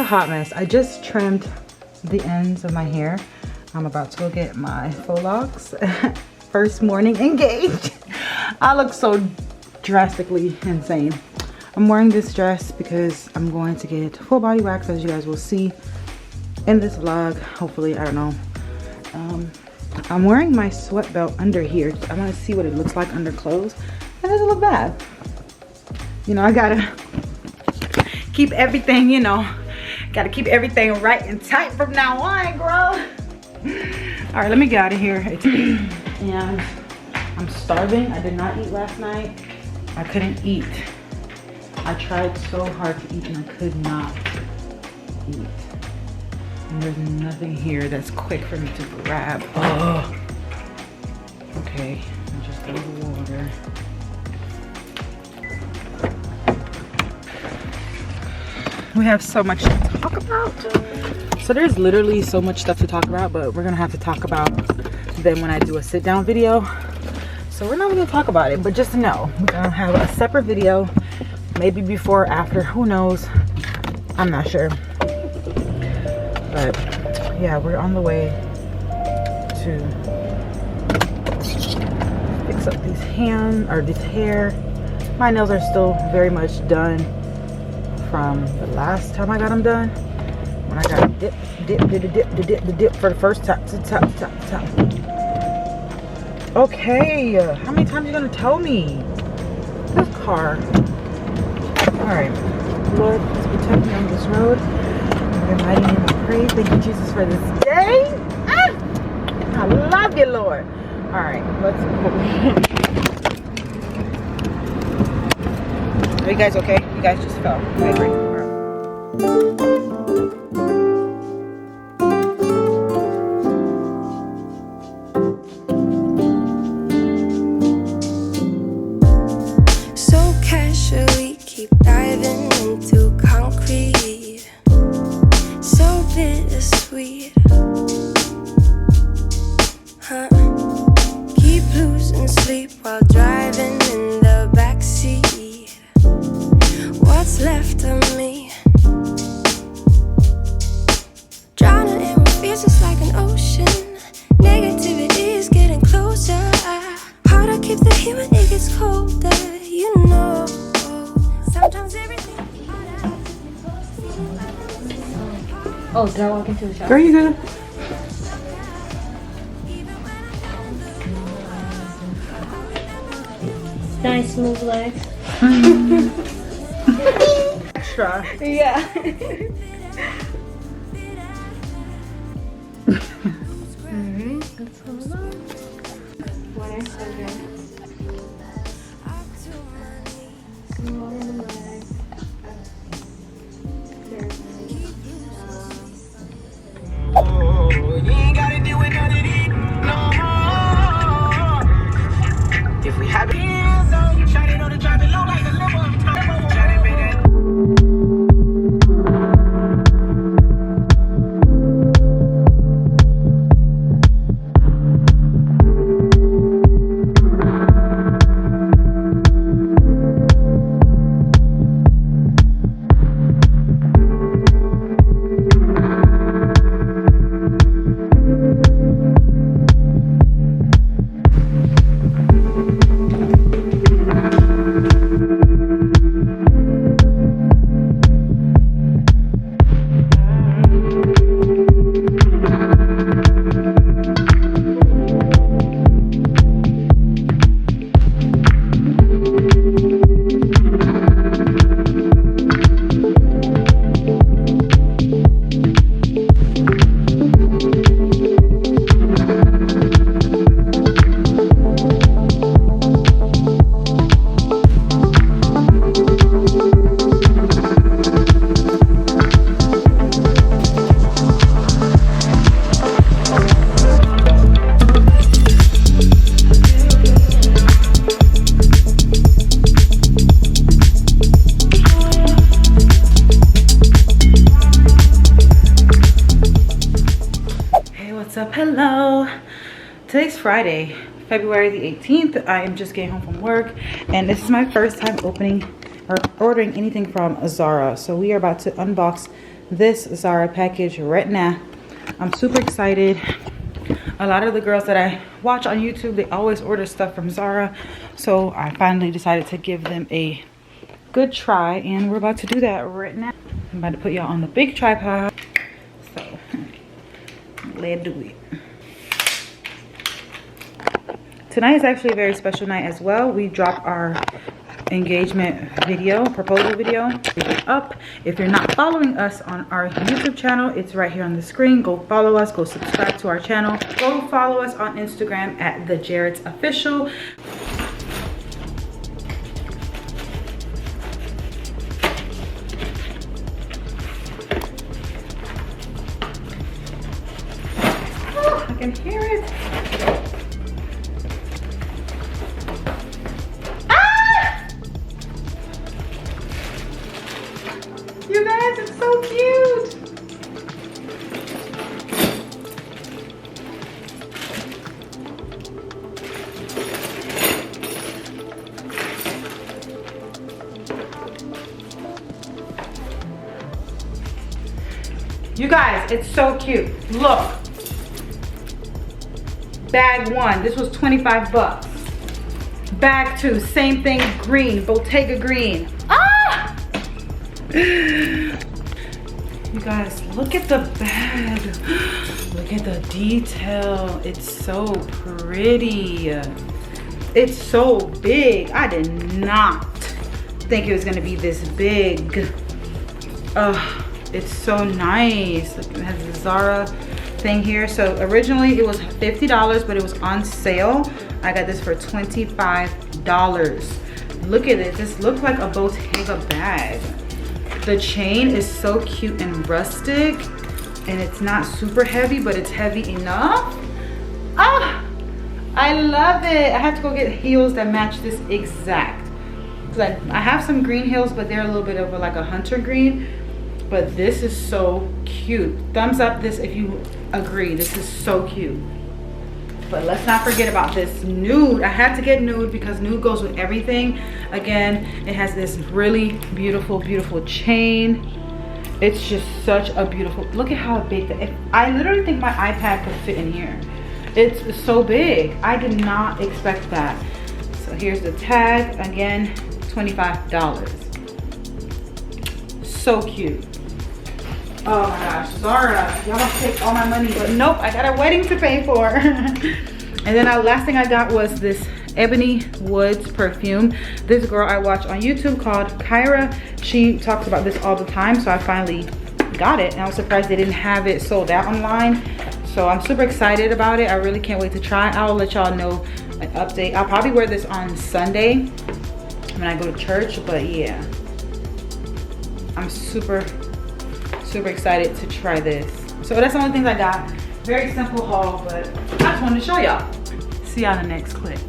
hot mess. I just trimmed the ends of my hair. I'm about to go get my faux locks. First morning engaged. I look so drastically insane. I'm wearing this dress because I'm going to get full body wax, as you guys will see in this vlog. Hopefully, I don't know. I'm wearing my sweat belt under here. I want to see what it looks like under clothes. It doesn't look bad. You know, I gotta keep everything, you know, gotta keep everything right and tight from now on, girl. All right, let me get out of here. It's 8 and I'm starving. I did not eat last night. I couldn't eat. I tried so hard to eat and I could not eat. And there's nothing here that's quick for me to grab. Oh. Okay, I'll just throw the water. We have so much to talk about. So there's literally so much stuff to talk about, but we're gonna have to talk about them when I do a sit down video. So we're not gonna talk about it, but just know we're gonna have a separate video, maybe before or after, who knows, I'm not sure. But yeah, we're on the way to fix up these this hair. My nails are still very much done from the last time I got them done, when I got dip for the first time. Okay, how many times are you gonna tell me? This car. All right, Lord, please protect me on this road. In your mighty name I pray. Thank you, Jesus, for this day. I love you, Lord. All right, let's go. Are you guys okay? You guys just fell. Okay, great. All right. So casually keep diving into concrete. So bittersweet. Huh? Keep losing sleep while driving in the backseat. What's left of me? Drowning in what feels just like an ocean. Negativity is getting closer. Hard to keep the heat when it gets colder. You know, sometimes everything. Oh, did I walk into the shop? Girl, you good? Nice smooth legs. Extra. Yeah. That's all about. Water, okay. Small legs. You ain't gotta deal with none of these no more. If we have it, shot it on the drive it low like a limo. Shot it, baby. Hello, today's Friday, February the 18th. I am just getting home from work and this is my first time opening are ordering anything from Zara. So we are about to unbox this Zara package right now. I'm super excited. A lot of the girls that I watch on YouTube, they always order stuff from Zara. So I finally decided to give them a good try, and we're about to do that right now. I'm about to put y'all on the big tripod. So let's do it. Tonight is actually a very special night as well. We dropped our engagement video, proposal video up. If you're not following us on our YouTube channel, it's right here on the screen. Go follow us, go subscribe to our channel. Go follow us on Instagram at The Jarrett's Official. Oh, I can hear it. You guys, it's so cute. You guys, it's so cute. Look. Bag 1, this was 25 bucks. Bag 2, same thing, green, Bottega green. Ah! You guys, look at the bag. Look at the detail. It's so pretty. It's so big. I did not think it was gonna be this big. It's so nice. It has the Zara thing here. So originally it was $50, but it was on sale. I got this for $25. Look at it. This looks like a Bottega bag. The chain is so cute and rustic, and it's not super heavy, but it's heavy enough. Ah, I love it. I have to go get heels that match this exact. Like, I have some green heels, but they're a little bit of like a hunter green, but this is so cute. Thumbs up this if you agree. This is so cute. But let's not forget about this nude. I had to get nude because nude goes with everything. Again, it has this really beautiful, beautiful chain. It's just such a beautiful, look at how big that, I literally think my iPad could fit in here. It's so big. I did not expect that. So here's the tag. Again, $25. So cute. Oh my gosh, Zara, y'all gonna take all my money, but nope, I got a wedding to pay for. And then the last thing I got was this Ebony Woods perfume. This girl I watch on YouTube called Kyra, she talks about this all the time, so I finally got it, and I was surprised they didn't have it sold out online. So I'm super excited about it. I really can't wait to try. I'll let y'all know an update. I'll probably wear this on Sunday when I go to church, but yeah, I'm super excited to try this. So that's the only things I got. Very simple haul, but I just wanted to show y'all. See y'all in the next clip.